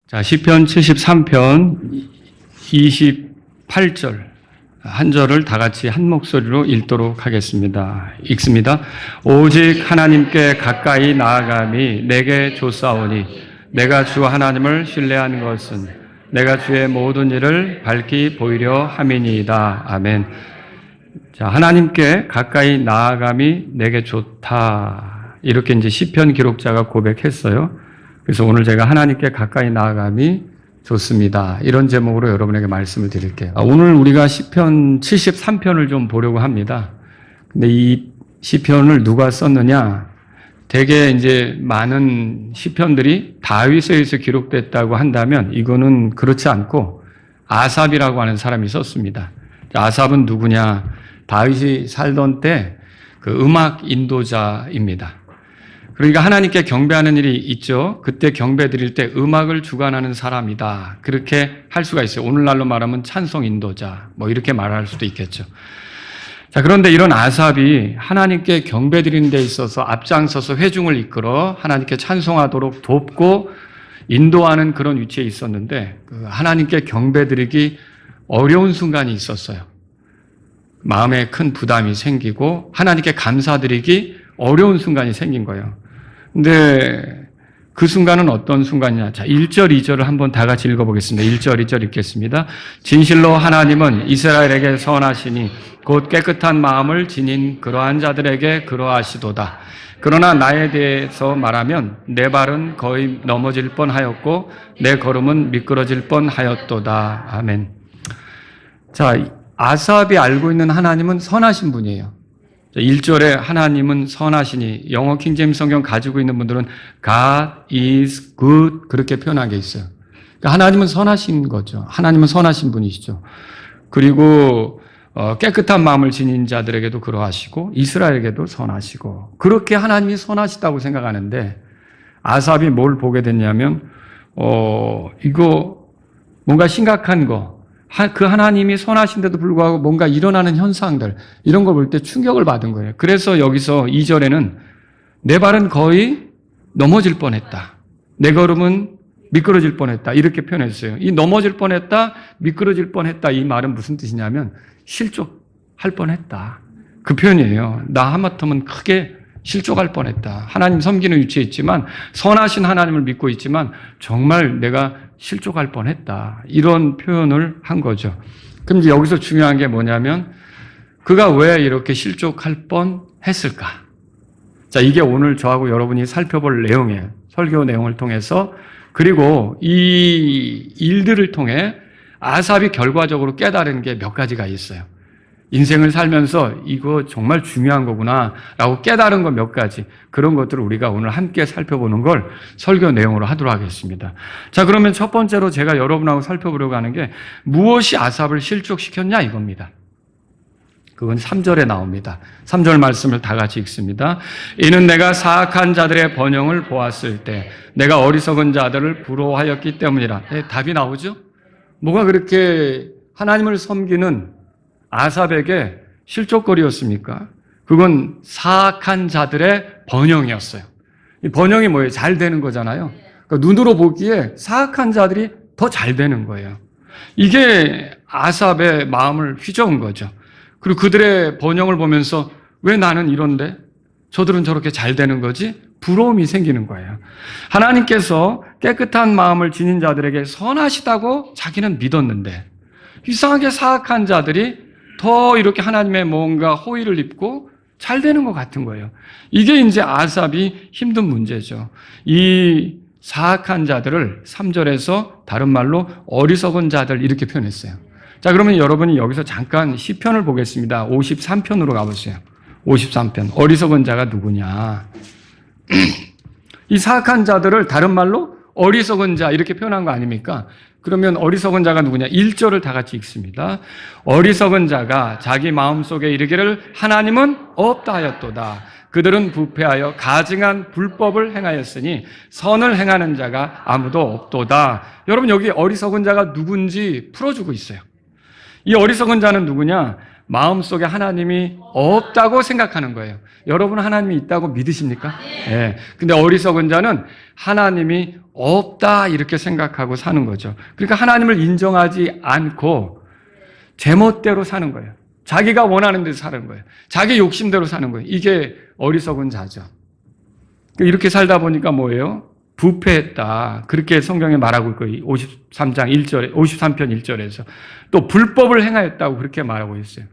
자, 시편 73편 28절 한 절을 다 같이 한 목소리로 읽도록 하겠습니다. 읽습니다. 오직 하나님께 가까이 나아감이 내게 좋사오니 내가 주 하나님을 신뢰한 것은 내가 주의 모든 일을 밝히 보이려 함이니이다. 아멘. 자, 하나님께 가까이 나아감이 내게 좋다. 이렇게 이제 시편 기록자가 고백했어요. 그래서 오늘 제가 하나님께 가까이 나아감이 좋습니다. 이런 제목으로 여러분에게 말씀을 드릴게요. 오늘 우리가 시편 73편을 좀 보려고 합니다. 근데 이 시편을 누가 썼느냐? 대개 이제 많은 시편들이 다윗에 의해서 기록됐다고 한다면 이거는 그렇지 않고 아삽이라고 하는 사람이 썼습니다. 아삽은 누구냐? 다윗이 살던 때 그 음악 인도자입니다. 그러니까 하나님께 경배하는 일이 있죠. 그때 경배 드릴 때 음악을 주관하는 사람이다. 그렇게 할 수가 있어요. 오늘날로 말하면 찬송 인도자, 뭐 이렇게 말할 수도 있겠죠. 자, 그런데 이런 아삽이 하나님께 경배 드리는 데 있어서 앞장서서 회중을 이끌어 하나님께 찬송하도록 돕고 인도하는 그런 위치에 있었는데 하나님께 경배 드리기 어려운 순간이 있었어요. 마음에 큰 부담이 생기고 하나님께 감사드리기 어려운 순간이 생긴 거예요. 근데 그 순간은 어떤 순간이냐? 자, 1절, 2절을 한번 다 같이 읽어보겠습니다. 1절, 2절 읽겠습니다. 진실로 하나님은 이스라엘에게 선하시니 곧 깨끗한 마음을 지닌 그러한 자들에게 그러하시도다. 그러나 나에 대해서 말하면 내 발은 거의 넘어질 뻔하였고 내 걸음은 미끄러질 뻔하였도다. 아멘. 자, 아삽이 알고 있는 하나님은 선하신 분이에요. 1절에 하나님은 선하시니 영어 킹제임스 성경 가지고 있는 분들은 God is good 그렇게 표현한 게 있어요. 그러니까 하나님은 선하신 거죠. 하나님은 선하신 분이시죠. 그리고 깨끗한 마음을 지닌 자들에게도 그러하시고 이스라엘에게도 선하시고 그렇게 하나님이 선하시다고 생각하는데 아삽이 뭘 보게 됐냐면 이거 뭔가 심각한 거 그 하나님이 선하신데도 불구하고 뭔가 일어나는 현상들 이런 걸 볼 때 충격을 받은 거예요. 그래서 여기서 2절에는 내 발은 거의 넘어질 뻔했다. 내 걸음은 미끄러질 뻔했다. 이렇게 표현했어요. 이 넘어질 뻔했다, 미끄러질 뻔했다 이 말은 무슨 뜻이냐면 실족할 뻔했다. 그 표현이에요. 나 하마터면 크게 실족할 뻔했다. 하나님 섬기는 위치에 있지만 선하신 하나님을 믿고 있지만 정말 내가 실족할 뻔했다. 이런 표현을 한 거죠. 그럼 이제 여기서 중요한 게 뭐냐면 그가 왜 이렇게 실족할 뻔했을까? 자, 이게 오늘 저하고 여러분이 살펴볼 내용이에요. 설교 내용을 통해서 그리고 이 일들을 통해 아삽이 결과적으로 깨달은 게 몇 가지가 있어요. 인생을 살면서 이거 정말 중요한 거구나 라고 깨달은 거 몇 가지 그런 것들을 우리가 오늘 함께 살펴보는 걸 설교 내용으로 하도록 하겠습니다. 자, 그러면 첫 번째로 제가 여러분하고 살펴보려고 하는 게 무엇이 아삽을 실족시켰냐 이겁니다. 그건 3절에 나옵니다. 3절 말씀을 다 같이 읽습니다. 이는 내가 사악한 자들의 번영을 보았을 때 내가 어리석은 자들을 부러워하였기 때문이라. 답이 나오죠? 뭐가 그렇게 하나님을 섬기는 아삽에게 실족거리였습니까? 그건 사악한 자들의 번영이었어요. 이 번영이 뭐예요? 잘 되는 거잖아요. 그러니까 눈으로 보기에 사악한 자들이 더 잘 되는 거예요. 이게 아삽의 마음을 휘저은 거죠. 그리고 그들의 번영을 보면서 왜 나는 이런데 저들은 저렇게 잘 되는 거지? 부러움이 생기는 거예요. 하나님께서 깨끗한 마음을 지닌 자들에게 선하시다고 자기는 믿었는데 이상하게 사악한 자들이 더 이렇게 하나님의 뭔가 호의를 입고 잘 되는 것 같은 거예요. 이게 이제 아삽이 힘든 문제죠. 이 사악한 자들을 3절에서 다른 말로 어리석은 자들 이렇게 표현했어요. 자, 그러면 여러분이 여기서 잠깐 시편을 보겠습니다. 53편으로 가보세요. 53편. 어리석은 자가 누구냐? 이 사악한 자들을 다른 말로 어리석은 자 이렇게 표현한 거 아닙니까? 그러면 어리석은 자가 누구냐? 1절을 다 같이 읽습니다. 어리석은 자가 자기 마음속에 이르기를 하나님은 없다 하였도다. 그들은 부패하여 가증한 불법을 행하였으니 선을 행하는 자가 아무도 없도다. 여러분 여기 어리석은 자가 누군지 풀어주고 있어요. 이 어리석은 자는 누구냐? 마음속에 하나님이 없다고 생각하는 거예요. 여러분은 하나님이 있다고 믿으십니까? 예. 근데 어리석은 자는 하나님이 없다 이렇게 생각하고 사는 거죠. 그러니까 하나님을 인정하지 않고 제멋대로 사는 거예요. 자기가 원하는 대로 사는 거예요. 자기 욕심대로 사는 거예요. 이게 어리석은 자죠. 이렇게 살다 보니까 뭐예요? 부패했다. 그렇게 성경에 말하고 있고 53장 1절에 53편 1절에서 또 불법을 행하였다고 그렇게 말하고 있어요.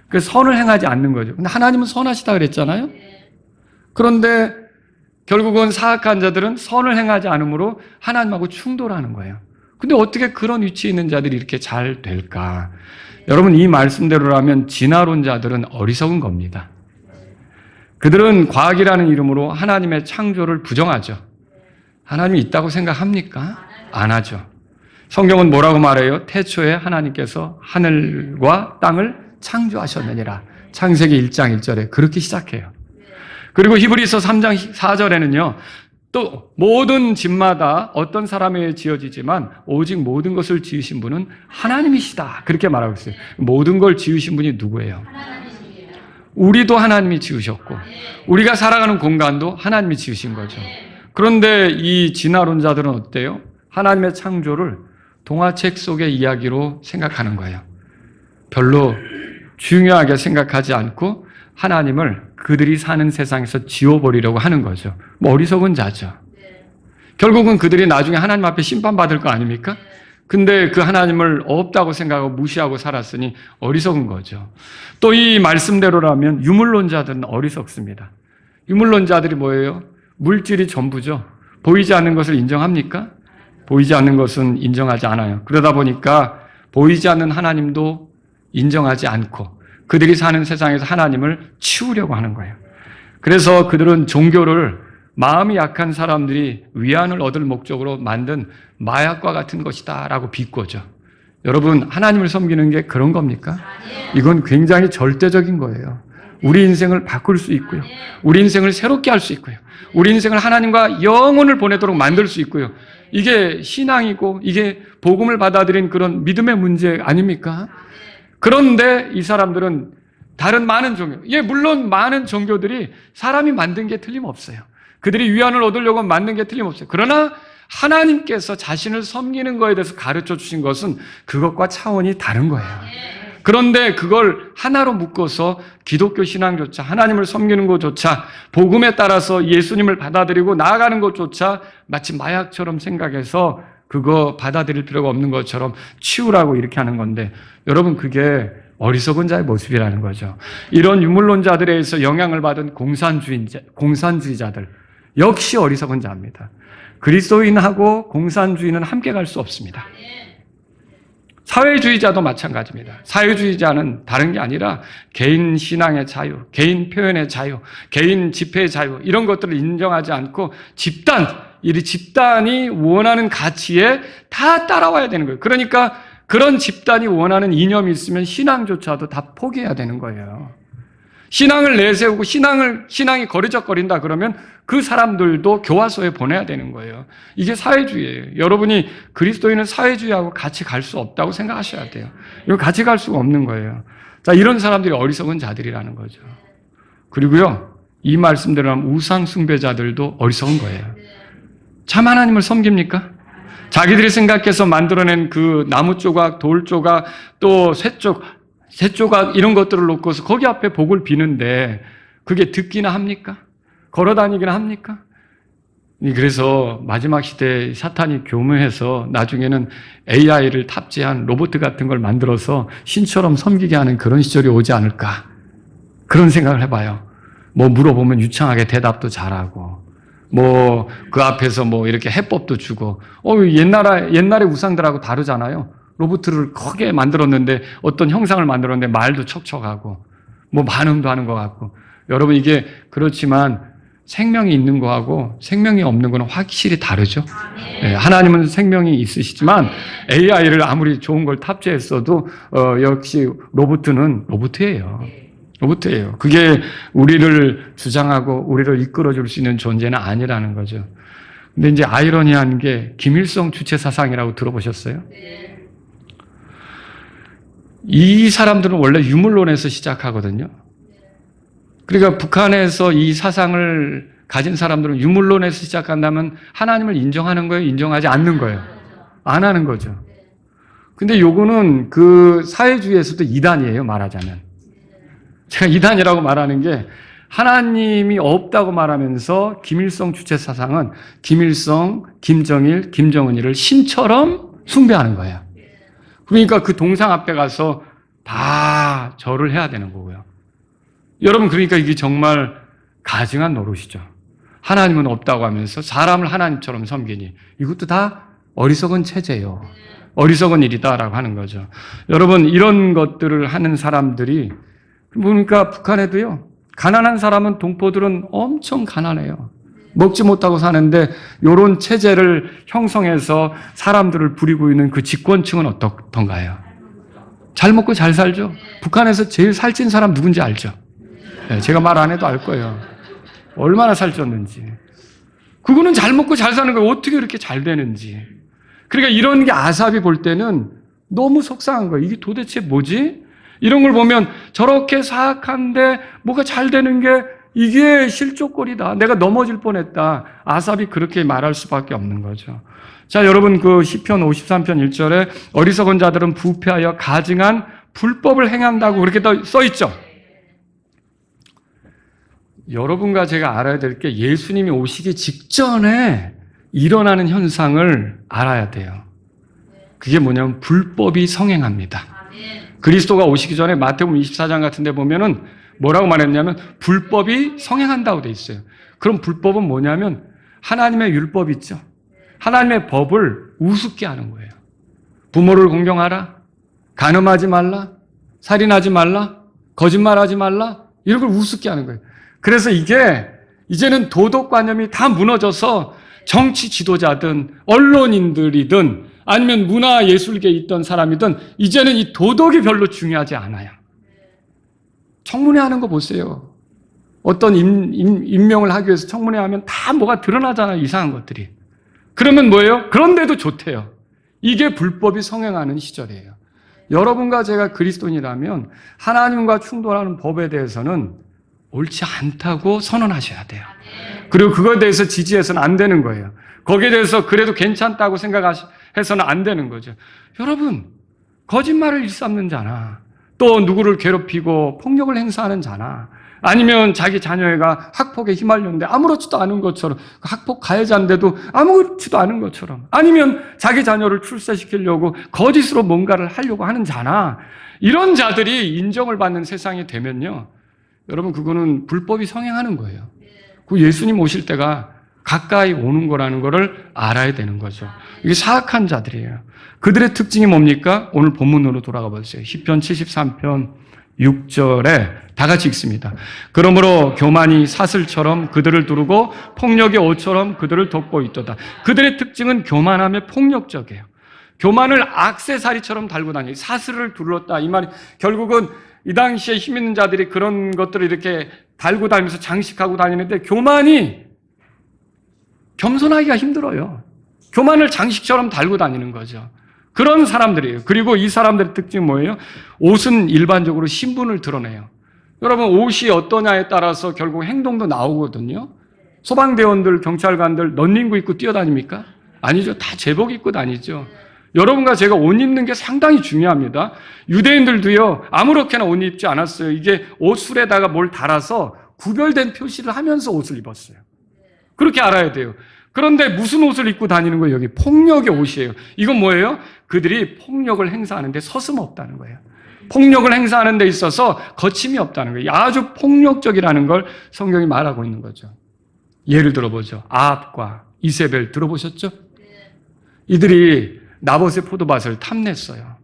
그래서 선을 행하지 않는 거죠. 근데 하나님은 선하시다 그랬잖아요. 그런데 결국은 사악한 자들은 선을 행하지 않으므로 하나님하고 충돌하는 거예요. 근데 어떻게 그런 위치에 있는 자들이 이렇게 잘 될까? 여러분 이 말씀대로라면 진화론자들은 어리석은 겁니다. 그들은 과학이라는 이름으로 하나님의 창조를 부정하죠. 하나님이 있다고 생각합니까? 안 하죠. 성경은 뭐라고 말해요? 태초에 하나님께서 하늘과 땅을 창조하셨느니라. 창세기 1장 1절에 그렇게 시작해요. 그리고 히브리서 3장 4절에는요. 또 모든 집마다 어떤 사람에 지어지지만 오직 모든 것을 지으신 분은 하나님이시다. 그렇게 말하고 있어요. 모든 걸 지으신 분이 누구예요? 우리도 하나님이 지으셨고 우리가 살아가는 공간도 하나님이 지으신 거죠. 그런데 이 진화론자들은 어때요? 하나님의 창조를 동화책 속의 이야기로 생각하는 거예요. 별로 중요하게 생각하지 않고 하나님을 그들이 사는 세상에서 지워버리려고 하는 거죠. 뭐 어리석은 자죠. 결국은 그들이 나중에 하나님 앞에 심판받을 거 아닙니까? 근데 그 하나님을 없다고 생각하고 무시하고 살았으니 어리석은 거죠. 또 이 말씀대로라면 유물론자들은 어리석습니다. 유물론자들이 뭐예요? 물질이 전부죠. 보이지 않는 것을 인정합니까? 보이지 않는 것은 인정하지 않아요. 그러다 보니까 보이지 않는 하나님도 인정하지 않고 그들이 사는 세상에서 하나님을 치우려고 하는 거예요. 그래서 그들은 종교를 마음이 약한 사람들이 위안을 얻을 목적으로 만든 마약과 같은 것이다 라고 비꼬죠. 여러분 하나님을 섬기는 게 그런 겁니까? 이건 굉장히 절대적인 거예요. 우리 인생을 바꿀 수 있고요. 우리 인생을 새롭게 할 수 있고요. 우리 인생을 하나님과 영혼을 보내도록 만들 수 있고요. 이게 신앙이고 이게 복음을 받아들인 그런 믿음의 문제 아닙니까? 그런데 이 사람들은 다른 많은 종교, 물론 많은 종교들이 사람이 만든 게 틀림없어요. 그들이 위안을 얻으려고 만든 게 틀림없어요. 그러나 하나님께서 자신을 섬기는 것에 대해서 가르쳐 주신 것은 그것과 차원이 다른 거예요. 그런데 그걸 하나로 묶어서 기독교 신앙조차 하나님을 섬기는 것조차 복음에 따라서 예수님을 받아들이고 나아가는 것조차 마치 마약처럼 생각해서 그거 받아들일 필요가 없는 것처럼 치우라고 이렇게 하는 건데 여러분 그게 어리석은 자의 모습이라는 거죠. 이런 유물론자들에 의해서 영향을 받은 공산주의자들 역시 어리석은 자입니다. 그리스도인하고 공산주의는 함께 갈 수 없습니다. 사회주의자도 마찬가지입니다. 사회주의자는 다른 게 아니라 개인 신앙의 자유, 개인 표현의 자유, 개인 집회의 자유 이런 것들을 인정하지 않고 집단이 원하는 가치에 다 따라와야 되는 거예요. 그러니까 그런 집단이 원하는 이념이 있으면 신앙조차도 다 포기해야 되는 거예요. 신앙을 내세우고 신앙이 거리적거린다 그러면 그 사람들도 교화소에 보내야 되는 거예요. 이게 사회주의예요. 여러분이 그리스도인은 사회주의하고 같이 갈 수 없다고 생각하셔야 돼요. 이거 같이 갈 수가 없는 거예요. 자, 이런 사람들이 어리석은 자들이라는 거죠. 그리고요, 이 말씀대로 하면 우상 숭배자들도 어리석은 거예요. 참 하나님을 섬깁니까? 자기들이 생각해서 만들어낸 그 나무 조각, 돌 조각, 또 쇠 조각 이런 것들을 놓고서 거기 앞에 복을 비는데 그게 듣기나 합니까? 걸어 다니기나 합니까? 그래서 마지막 시대에 사탄이 교묘해서 나중에는 AI를 탑재한 로봇 같은 걸 만들어서 신처럼 섬기게 하는 그런 시절이 오지 않을까? 그런 생각을 해봐요. 뭐 물어보면 유창하게 대답도 잘하고 뭐 그 앞에서 뭐 이렇게 해법도 주고 옛날에 우상들하고 다르잖아요. 로봇을 크게 만들었는데 어떤 형상을 만들었는데 말도 척척하고 뭐 반응도 하는 것 같고 여러분 이게 그렇지만 생명이 있는 거하고 생명이 없는 거는 확실히 다르죠. 네, 하나님은 생명이 있으시지만 AI를 아무리 좋은 걸 탑재했어도 역시 로봇은 로봇이에요. 로봇이에요. 그게 우리를 주장하고 우리를 이끌어줄 수 있는 존재는 아니라는 거죠. 근데 이제 아이러니한 게 김일성 주체 사상이라고 들어보셨어요? 이 사람들은 원래 유물론에서 시작하거든요. 그러니까 북한에서 이 사상을 가진 사람들은 유물론에서 시작한다면 하나님을 인정하는 거예요? 인정하지 않는 거예요? 안 하는 거죠. 근데 요거는 그 사회주의에서도 이단이에요, 말하자면. 제가 이단이라고 말하는 게 하나님이 없다고 말하면서 김일성 주체 사상은 김일성, 김정일, 김정은이를 신처럼 숭배하는 거예요. 그러니까 그 동상 앞에 가서 다 절을 해야 되는 거고요. 여러분, 그러니까 이게 정말 가증한 노릇이죠. 하나님은 없다고 하면서 사람을 하나님처럼 섬기니 이것도 다 어리석은 체제예요. 어리석은 일이다라고 하는 거죠. 여러분, 이런 것들을 하는 사람들이 보니까 북한에도요, 가난한 사람은 동포들은 엄청 가난해요. 먹지 못하고 사는데 이런 체제를 형성해서 사람들을 부리고 있는 그 집권층은 어떻던가요? 잘 먹고 잘 살죠. 북한에서 제일 살찐 사람 누군지 알죠? 네, 제가 말 안 해도 알 거예요. 얼마나 살쪘는지. 그거는 잘 먹고 잘 사는 거예요. 어떻게 이렇게 잘 되는지. 그러니까 이런 게 아삽이 볼 때는 너무 속상한 거예요. 이게 도대체 뭐지? 이런 걸 보면 저렇게 사악한데 뭐가 잘 되는 게 이게 실족골이다. 내가 넘어질 뻔했다. 아삽이 그렇게 말할 수밖에 없는 거죠. 자, 여러분, 그 시편 53편 1절에 어리석은 자들은 부패하여 가증한 불법을 행한다고 그렇게 써 있죠. 여러분과 제가 알아야 될 게 예수님이 오시기 직전에 일어나는 현상을 알아야 돼요. 그게 뭐냐면 불법이 성행합니다. 그리스도가 오시기 전에 마태복음 24장 같은 데 보면은 뭐라고 말했냐면 불법이 성행한다고 돼 있어요. 그럼 불법은 뭐냐면 하나님의 율법 있죠. 하나님의 법을 우습게 하는 거예요. 부모를 공경하라, 간음하지 말라, 살인하지 말라, 거짓말하지 말라, 이런 걸 우습게 하는 거예요. 그래서 이게 이제는 도덕관념이 다 무너져서 정치 지도자든 언론인들이든 아니면 문화예술계에 있던 사람이든 이제는 이 도덕이 별로 중요하지 않아요. 청문회 하는 거 보세요. 어떤 임명을 하기 위해서 청문회 하면 다 뭐가 드러나잖아요. 이상한 것들이. 그러면 뭐예요? 그런데도 좋대요. 이게 불법이 성행하는 시절이에요. 여러분과 제가 그리스도인이라면 하나님과 충돌하는 법에 대해서는 옳지 않다고 선언하셔야 돼요. 그리고 그거에 대해서 지지해서는 안 되는 거예요. 거기에 대해서 그래도 괜찮다고 생각해서는 안 되는 거죠. 여러분, 거짓말을 일삼는 자나 또 누구를 괴롭히고 폭력을 행사하는 자나 아니면 자기 자녀가 학폭에 휘말렸는데 아무렇지도 않은 것처럼 학폭 가해자인데도 아무렇지도 않은 것처럼 아니면 자기 자녀를 출세시키려고 거짓으로 뭔가를 하려고 하는 자나 이런 자들이 인정을 받는 세상이 되면요. 여러분, 그거는 불법이 성행하는 거예요. 그 예수님 오실 때가 가까이 오는 거라는 거를 알아야 되는 거죠. 이게 사악한 자들이에요. 그들의 특징이 뭡니까? 오늘 본문으로 돌아가 보세요. 시편 73편 6절에 다 같이 읽습니다. 그러므로 교만이 사슬처럼 그들을 두르고 폭력의 옷처럼 그들을 덮고 있도다. 그들의 특징은 교만하며 폭력적이에요. 교만을 액세서리처럼 달고 다니고 사슬을 둘렀다. 이 말이 결국은 이 당시에 힘 있는 자들이 그런 것들을 이렇게 달고 다니면서 장식하고 다니는데 교만이 겸손하기가 힘들어요. 교만을 장식처럼 달고 다니는 거죠. 그런 사람들이에요. 그리고 이 사람들의 특징이 뭐예요? 옷은 일반적으로 신분을 드러내요. 여러분, 옷이 어떠냐에 따라서 결국 행동도 나오거든요. 소방대원들, 경찰관들 런닝구 입고 뛰어다닙니까? 아니죠. 다 제복 입고 다니죠. 여러분과 제가 옷 입는 게 상당히 중요합니다. 유대인들도요, 아무렇게나 옷 입지 않았어요. 이게 옷술에다가 뭘 달아서 구별된 표시를 하면서 옷을 입었어요. 그렇게 알아야 돼요. 그런데 무슨 옷을 입고 다니는 거예요? 여기 폭력의 옷이에요. 이건 뭐예요? 그들이 폭력을 행사하는데 서슴없다는 거예요. 폭력을 행사하는 데 있어서 거침이 없다는 거예요. 아주 폭력적이라는 걸 성경이 말하고 있는 거죠. 예를 들어보죠. 아합과 이세벨 들어보셨죠? 이들이 나봇의 포도밭을 탐냈어요.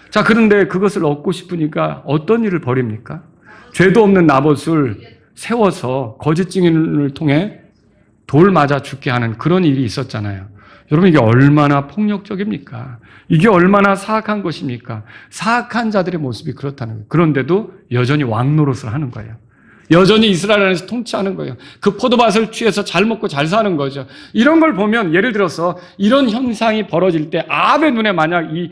자, 그런데 그것을 얻고 싶으니까 어떤 일을 벌입니까? 죄도 없는 나봇을 세워서 거짓 증인을 통해 돌 맞아 죽게 하는 그런 일이 있었잖아요. 여러분, 이게 얼마나 폭력적입니까? 이게 얼마나 사악한 것입니까? 사악한 자들의 모습이 그렇다는 거예요. 그런데도 여전히 왕 노릇을 하는 거예요. 여전히 이스라엘 안에서 통치하는 거예요. 그 포도밭을 취해서 잘 먹고 잘 사는 거죠. 이런 걸 보면 예를 들어서 이런 현상이 벌어질 때 아합의 눈에 만약 이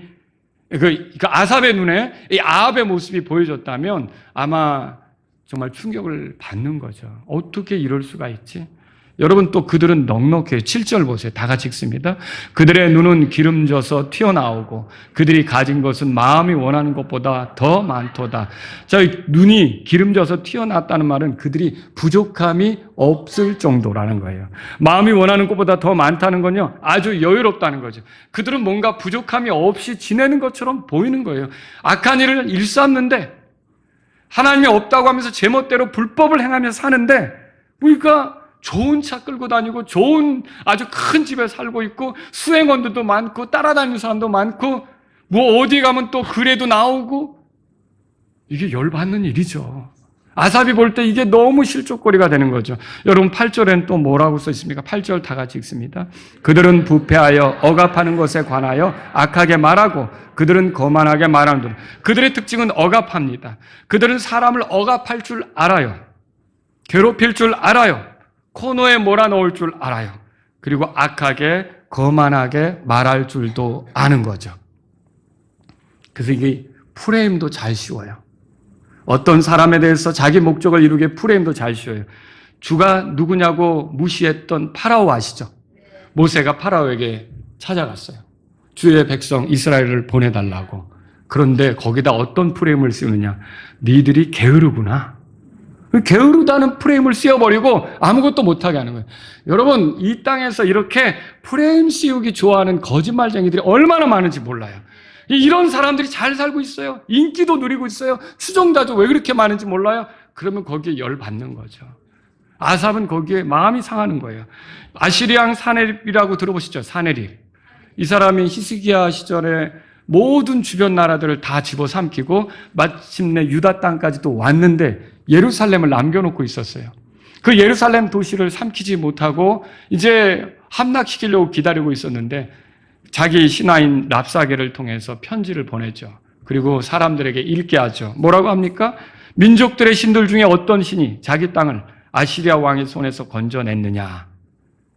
그 아삽의 눈에 이 아합의 모습이 보여졌다면 아마 정말 충격을 받는 거죠. 어떻게 이럴 수가 있지? 여러분 또 그들은 넉넉해요. 7절 보세요. 다 같이 읽습니다. 그들의 눈은 기름져서 튀어나오고 그들이 가진 것은 마음이 원하는 것보다 더 많도다. 자, 눈이 기름져서 튀어나왔다는 말은 그들이 부족함이 없을 정도라는 거예요. 마음이 원하는 것보다 더 많다는 건요, 아주 여유롭다는 거죠. 그들은 뭔가 부족함이 없이 지내는 것처럼 보이는 거예요. 악한 일을 일삼는데 하나님이 없다고 하면서 제멋대로 불법을 행하면서 사는데 우리가 좋은 차 끌고 다니고 좋은 아주 큰 집에 살고 있고 수행원들도 많고 따라다니는 사람도 많고 뭐 어디 가면 또 글에도 나오고 이게 열받는 일이죠. 아삽이 볼 때 이게 너무 실족거리가 되는 거죠. 여러분 8절에는 또 뭐라고 써 있습니까? 8절 다 같이 읽습니다. 그들은 부패하여 억압하는 것에 관하여 악하게 말하고 그들은 거만하게 말하는 그들의 특징은 억압합니다. 그들은 사람을 억압할 줄 알아요. 괴롭힐 줄 알아요. 코너에 몰아넣을 줄 알아요. 그리고 악하게 거만하게 말할 줄도 아는 거죠. 그래서 이게 프레임도 잘 씌워요. 어떤 사람에 대해서 자기 목적을 이루게 프레임도 잘 씌워요. 주가 누구냐고 무시했던 파라오 아시죠? 모세가 파라오에게 찾아갔어요. 주의 백성 이스라엘을 보내달라고. 그런데 거기다 어떤 프레임을 씌우느냐? 니들이 게으르구나. 게으르다는 프레임을 씌워버리고 아무것도 못하게 하는 거예요. 여러분, 이 땅에서 이렇게 프레임 씌우기 좋아하는 거짓말쟁이들이 얼마나 많은지 몰라요. 이런 사람들이 잘 살고 있어요. 인기도 누리고 있어요. 추종자도 왜 그렇게 많은지 몰라요. 그러면 거기에 열받는 거죠. 아삽은 거기에 마음이 상하는 거예요. 아시리왕 사네립이라고 들어보시죠? 사네립. 이 사람이 히스기야 시절에 모든 주변 나라들을 다 집어삼키고 마침내 유다 땅까지도 왔는데 예루살렘을 남겨놓고 있었어요. 그 예루살렘 도시를 삼키지 못하고 이제 함락시키려고 기다리고 있었는데 자기 신하인 랍사게를 통해서 편지를 보냈죠. 그리고 사람들에게 읽게 하죠. 뭐라고 합니까? 민족들의 신들 중에 어떤 신이 자기 땅을 아시리아 왕의 손에서 건져냈느냐.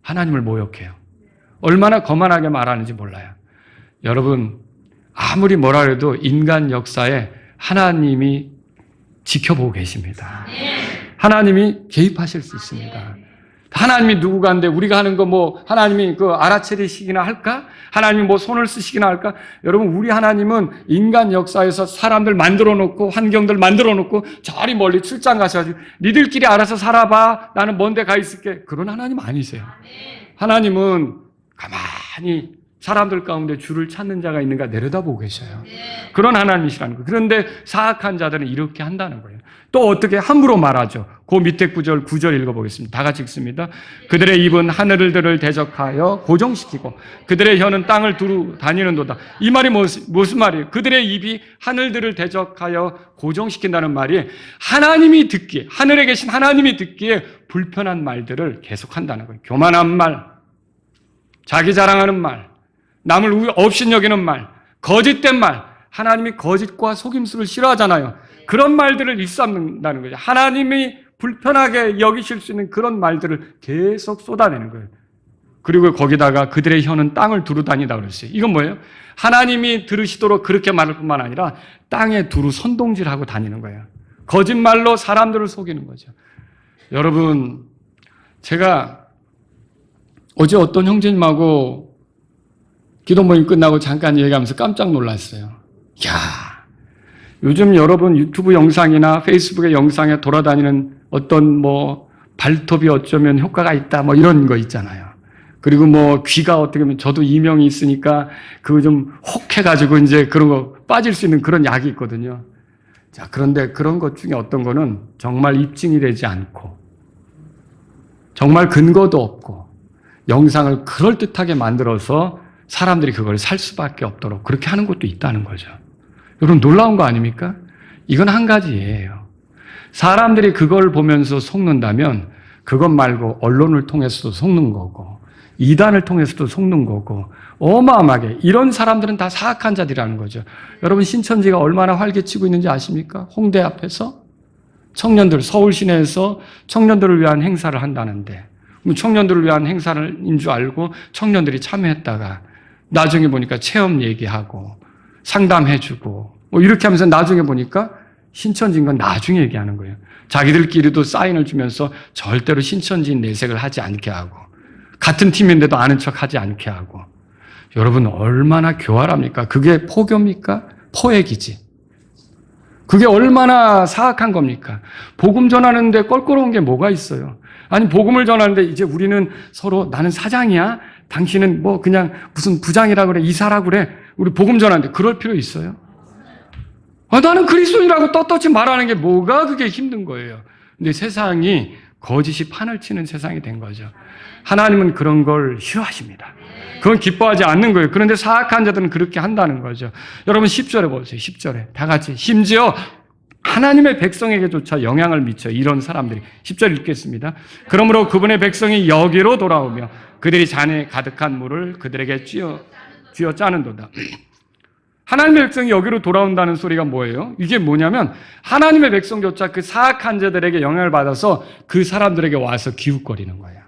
하나님을 모욕해요. 얼마나 거만하게 말하는지 몰라요. 여러분, 아무리 뭐라 해도 인간 역사에 하나님이 지켜보고 계십니다. 하나님이 개입하실 수 있습니다. 하나님이 누구가인데 우리가 하는 거 뭐 하나님이 그 알아채리시기나 할까? 하나님이 뭐 손을 쓰시기나 할까? 여러분, 우리 하나님은 인간 역사에서 사람들 만들어 놓고 환경들 만들어 놓고 저리 멀리 출장 가셔가지고 니들끼리 알아서 살아봐. 나는 먼 데 가 있을게. 그런 하나님 아니세요. 하나님은 가만히 사람들 가운데 주를 찾는 자가 있는가 내려다보고 계셔요. 그런 하나님이시라는 거예요. 그런데 사악한 자들은 이렇게 한다는 거예요. 또 어떻게 함부로 말하죠. 그 밑에 9절 읽어보겠습니다. 다 같이 읽습니다. 그들의 입은 하늘들을 대적하여 고정시키고 그들의 혀는 땅을 두루 다니는도다. 이 말이 무슨 말이에요? 그들의 입이 하늘들을 대적하여 고정시킨다는 말이 하나님이 듣기에, 하늘에 계신 하나님이 듣기에 불편한 말들을 계속한다는 거예요. 교만한 말, 자기 자랑하는 말, 남을 업신여기는 말, 거짓된 말. 하나님이 거짓과 속임수를 싫어하잖아요. 그런 말들을 일삼는다는 거죠. 하나님이 불편하게 여기실 수 있는 그런 말들을 계속 쏟아내는 거예요. 그리고 거기다가 그들의 혀는 땅을 두루 다니다 그랬어요. 이건 뭐예요? 하나님이 들으시도록 그렇게 말할 뿐만 아니라 땅에 두루 선동질하고 다니는 거예요. 거짓말로 사람들을 속이는 거죠. 여러분, 제가 어제 어떤 형제님하고 기도 모임 끝나고 잠깐 얘기하면서 깜짝 놀랐어요. 야, 요즘 여러분 유튜브 영상이나 페이스북의 영상에 돌아다니는 어떤 뭐 발톱이 어쩌면 효과가 있다 뭐 이런 거 있잖아요. 그리고 뭐 귀가 어떻게 보면 저도 이명이 있으니까 그거 좀 혹해가지고 이제 그런 거 빠질 수 있는 그런 약이 있거든요. 자, 그런데 그런 것 중에 어떤 거는 정말 입증이 되지 않고 정말 근거도 없고 영상을 그럴듯하게 만들어서 사람들이 그걸 살 수밖에 없도록 그렇게 하는 것도 있다는 거죠. 여러분, 놀라운 거 아닙니까? 이건 한 가지예요. 사람들이 그걸 보면서 속는다면 그것 말고 언론을 통해서도 속는 거고 이단을 통해서도 속는 거고 어마어마하게 이런 사람들은 다 사악한 자들이라는 거죠. 여러분, 신천지가 얼마나 활개치고 있는지 아십니까? 홍대 앞에서 청년들, 서울 시내에서 청년들을 위한 행사를 한다는데 청년들을 위한 행사인 줄 알고 청년들이 참여했다가 나중에 보니까 체험 얘기하고 상담해주고 뭐 이렇게 하면서 나중에 보니까 신천지인 건 나중에 얘기하는 거예요. 자기들끼리도 사인을 주면서 절대로 신천지인 내색을 하지 않게 하고 같은 팀인데도 아는 척 하지 않게 하고. 여러분 얼마나 교활합니까? 그게 포교입니까? 포획이지. 그게 얼마나 사악한 겁니까? 복음 전하는데 껄끄러운 게 뭐가 있어요? 아니 복음을 전하는데 이제 우리는 서로 나는 사장이야. 당신은 뭐 그냥 무슨 부장이라고 그래. 이사라고 그래. 우리 복음 전하는데 그럴 필요 있어요? 나는 그리스도인이라고 떳떳이 말하는 게 뭐가 그게 힘든 거예요. 근데 세상이 거짓이 판을 치는 세상이 된 거죠. 하나님은 그런 걸 싫어하십니다. 그건 기뻐하지 않는 거예요. 그런데 사악한 자들은 그렇게 한다는 거죠. 여러분 10절에 보세요. 10절에 다 같이 심지어 하나님의 백성에게조차 영향을 미쳐 이런 사람들이 10절 읽겠습니다. 그러므로 그분의 백성이 여기로 돌아오며 그들이 잔에 가득한 물을 그들에게 쥐어 짜는도다. 하나님의 백성이 여기로 돌아온다는 소리가 뭐예요? 이게 뭐냐면 하나님의 백성조차 그 사악한 자들에게 영향을 받아서 그 사람들에게 와서 기웃거리는 거예요.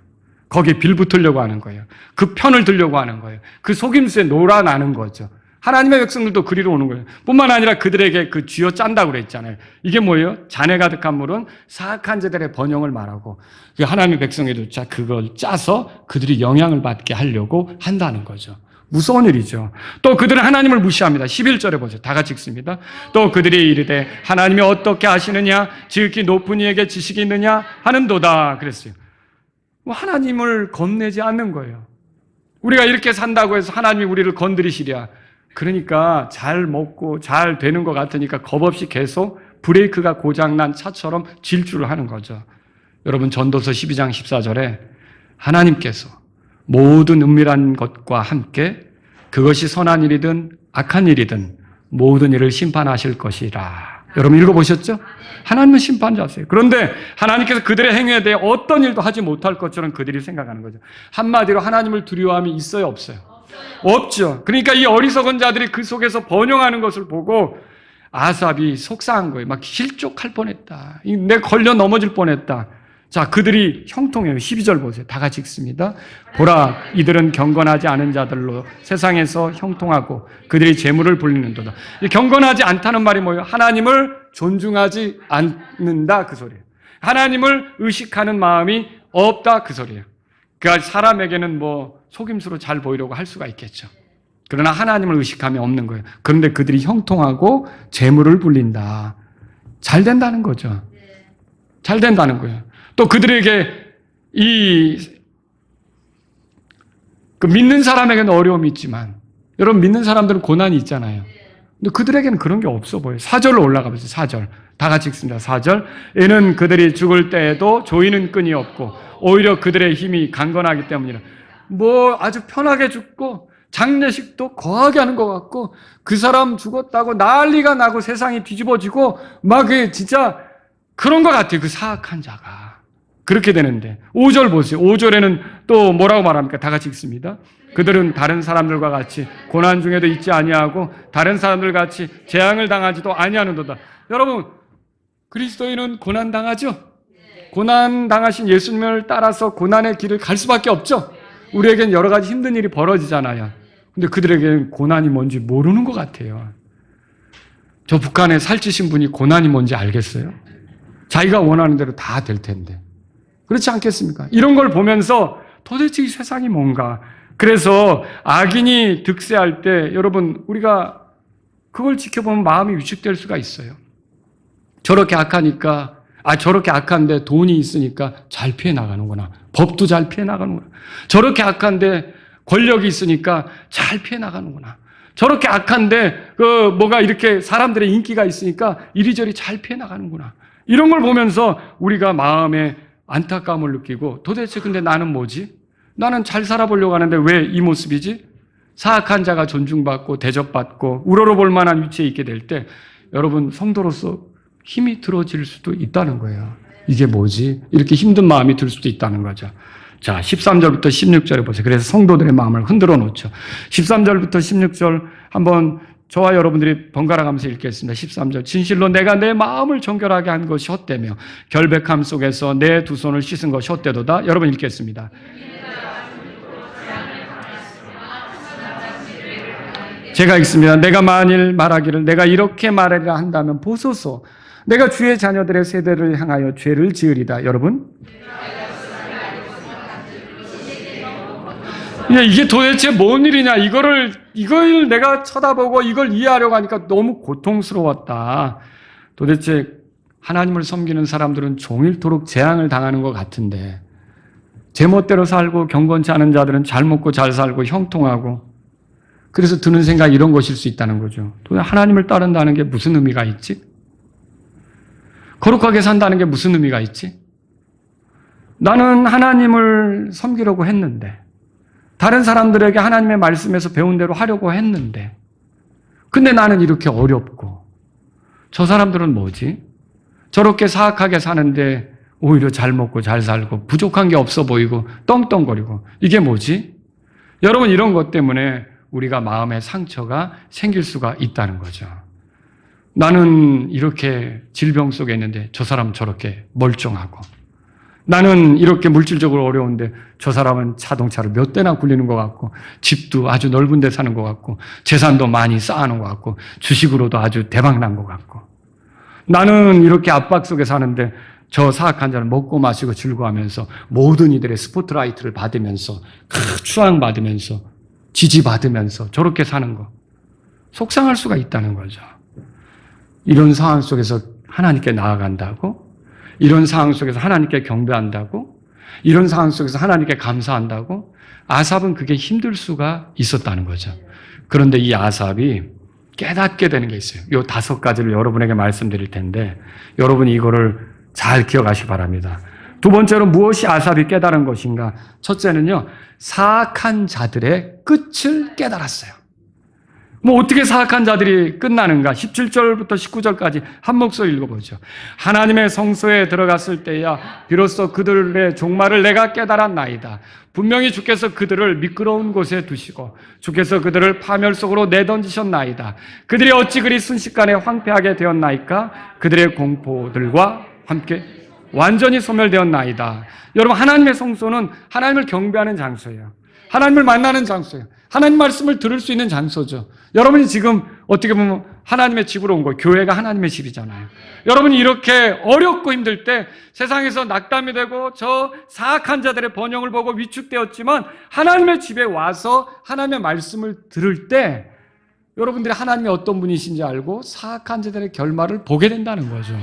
거기에 빌붙으려고 하는 거예요. 그 편을 들려고 하는 거예요. 그 속임수에 놀아나는 거죠. 하나님의 백성들도 그리로 오는 거예요. 뿐만 아니라 그들에게 그 쥐어 짠다고 그랬잖아요. 이게 뭐예요? 잔에 가득한 물은 사악한 자들의 번영을 말하고 그 하나님의 백성에조차 그걸 짜서 그들이 영향을 받게 하려고 한다는 거죠. 무서운 일이죠. 또 그들은 하나님을 무시합니다. 11절에 보세요. 다 같이 읽습니다. 또 그들이 이르되 하나님이 어떻게 하시느냐? 지극히 높은 이에게 지식이 있느냐? 하는도다. 그랬어요. 하나님을 겁내지 않는 거예요. 우리가 이렇게 산다고 해서 하나님이 우리를 건드리시랴. 그러니까 잘 먹고 잘 되는 것 같으니까 겁없이 계속 브레이크가 고장난 차처럼 질주를 하는 거죠. 여러분 전도서 12장 14절에 하나님께서 모든 은밀한 것과 함께 그것이 선한 일이든 악한 일이든 모든 일을 심판하실 것이라. 여러분 읽어보셨죠? 하나님은 심판자세요. 그런데 하나님께서 그들의 행위에 대해 어떤 일도 하지 못할 것처럼 그들이 생각하는 거죠. 한마디로 하나님을 두려워함이 있어요? 없어요? 없죠. 그러니까 이 어리석은 자들이 그 속에서 번영하는 것을 보고 아삽이 속상한 거예요. 막 실족할 뻔했다. 내가 걸려 넘어질 뻔했다. 자, 그들이 형통해요. 12절 보세요. 다 같이 읽습니다. 보라, 이들은 경건하지 않은 자들로 세상에서 형통하고 그들이 재물을 불리는도다. 경건하지 않다는 말이 뭐예요? 하나님을 존중하지 않는다 그 소리예요. 하나님을 의식하는 마음이 없다 그 소리예요. 그러니까 사람에게는 뭐 속임수로 잘 보이려고 할 수가 있겠죠. 그러나 하나님을 의식함이 없는 거예요. 그런데 그들이 형통하고 재물을 불린다. 잘 된다는 거죠. 잘 된다는 거예요. 또 그들에게 그 믿는 사람에게는 어려움이 있지만 여러분 믿는 사람들은 고난이 있잖아요. 근데 그들에게는 그런 게 없어 보여요. 4절로 올라가 보세요. 4절. 다 같이 읽습니다. 4절. 이는 그들이 죽을 때에도 조이는 끈이 없고 오히려 그들의 힘이 강건하기 때문이라. 뭐 아주 편하게 죽고 장례식도 거하게 하는 것 같고 그 사람 죽었다고 난리가 나고 세상이 뒤집어지고 막 진짜 그런 것 같아요. 그 사악한 자가. 그렇게 되는데 5절 보세요. 5절에는 또 뭐라고 말합니까? 다 같이 읽습니다. 그들은 다른 사람들과 같이 고난 중에도 있지 아니하고 다른 사람들 같이 재앙을 당하지도 아니하는도다. 여러분 그리스도인은 고난 당하죠? 고난 당하신 예수님을 따라서 고난의 길을 갈 수밖에 없죠? 우리에겐 여러 가지 힘든 일이 벌어지잖아요. 근데 그들에게는 고난이 뭔지 모르는 것 같아요. 저 북한에 살찌신 분이 고난이 뭔지 알겠어요? 자기가 원하는 대로 다 될 텐데. 그렇지 않겠습니까? 이런 걸 보면서 도대체 이 세상이 뭔가. 그래서 악인이 득세할 때 여러분 우리가 그걸 지켜보면 마음이 위축될 수가 있어요. 저렇게 악하니까 저렇게 악한데 돈이 있으니까 잘 피해 나가는구나. 법도 잘 피해 나가는구나. 저렇게 권력이 있으니까 잘 피해 나가는구나. 저렇게 악한데 뭐가 이렇게 사람들의 인기가 있으니까 이리저리 잘 피해 나가는구나. 이런 걸 보면서 우리가 마음에 안타까움을 느끼고 도대체 근데 나는 뭐지? 나는 잘 살아보려고 하는데 왜 이 모습이지? 사악한 자가 존중받고 대접받고 우러러볼 만한 위치에 있게 될 때 여러분 성도로서 힘이 들어질 수도 있다는 거예요. 이게 뭐지? 이렇게 힘든 마음이 들 수도 있다는 거죠. 자, 13절부터 16절에 보세요. 그래서 성도들의 마음을 흔들어 놓죠. 13절부터 16절 한번 저와 여러분들이 번갈아 가면서 읽겠습니다. 13절. 진실로 내가 내 마음을 정결하게 한 것이 헛되며 결백함 속에서 내 두 손을 씻은 것이 헛되도다. 여러분 읽겠습니다. 제가 읽습니다. 내가 만일 말하기를 내가 이렇게 말하리라 한다면 보소서. 내가 주의 자녀들의 세대를 향하여 죄를 지으리다. 여러분, 이게 도대체 뭔 일이냐? 이걸 내가 쳐다보고 이걸 이해하려고 하니까 너무 고통스러웠다. 도대체 하나님을 섬기는 사람들은 종일토록 재앙을 당하는 것 같은데, 제멋대로 살고 경건치 않은 자들은 잘 먹고 잘 살고 형통하고, 그래서 드는 생각이 이런 것일 수 있다는 거죠. 도대체 하나님을 따른다는 게 무슨 의미가 있지? 거룩하게 산다는 게 무슨 의미가 있지? 나는 하나님을 섬기려고 했는데, 다른 사람들에게 하나님의 말씀에서 배운 대로 하려고 했는데, 근데 나는 이렇게 어렵고, 저 사람들은 뭐지? 저렇게 사악하게 사는데 오히려 잘 먹고 잘 살고 부족한 게 없어 보이고 떵떵거리고, 이게 뭐지? 여러분, 이런 것 때문에 우리가 마음의 상처가 생길 수가 있다는 거죠. 나는 이렇게 질병 속에 있는데 저 사람은 저렇게 멀쩡하고, 나는 이렇게 물질적으로 어려운데 저 사람은 자동차를 몇 대나 굴리는 것 같고, 집도 아주 넓은 데 사는 것 같고, 재산도 많이 쌓아놓은 것 같고, 주식으로도 아주 대박난 것 같고, 나는 이렇게 압박 속에 사는데 저 사악한 자는 먹고 마시고 즐거워하면서 모든 이들의 스포트라이트를 받으면서 추앙받으면서 지지받으면서 저렇게 사는 거, 속상할 수가 있다는 거죠. 이런 상황 속에서 하나님께 나아간다고, 이런 상황 속에서 하나님께 경배한다고, 이런 상황 속에서 하나님께 감사한다고, 아삽은 그게 힘들 수가 있었다는 거죠. 그런데 이 아삽이 깨닫게 되는 게 있어요. 이 5가지를 여러분에게 말씀드릴 텐데, 여러분이 이거를 잘 기억하시기 바랍니다. 두 번째로 무엇이 아삽이 깨달은 것인가? 첫째는요, 사악한 자들의 끝을 깨달았어요. 어떻게 사악한 자들이 끝나는가? 17절부터 19절까지 한 목소리 읽어보죠. 하나님의 성소에 들어갔을 때야 비로소 그들의 종말을 내가 깨달았나이다. 분명히 주께서 그들을 미끄러운 곳에 두시고 주께서 그들을 파멸 속으로 내던지셨나이다. 그들이 어찌 그리 순식간에 황폐하게 되었나이까? 그들의 공포들과 함께 완전히 소멸되었나이다. 여러분, 하나님의 성소는 하나님을 경배하는 장소예요. 하나님을 만나는 장소예요. 하나님 말씀을 들을 수 있는 장소죠. 여러분이 지금 어떻게 보면 하나님의 집으로 온 거예요. 교회가 하나님의 집이잖아요. 여러분이 이렇게 어렵고 힘들 때 세상에서 낙담이 되고 저 사악한 자들의 번영을 보고 위축되었지만, 하나님의 집에 와서 하나님의 말씀을 들을 때 여러분들이 하나님이 어떤 분이신지 알고 사악한 자들의 결말을 보게 된다는 거죠.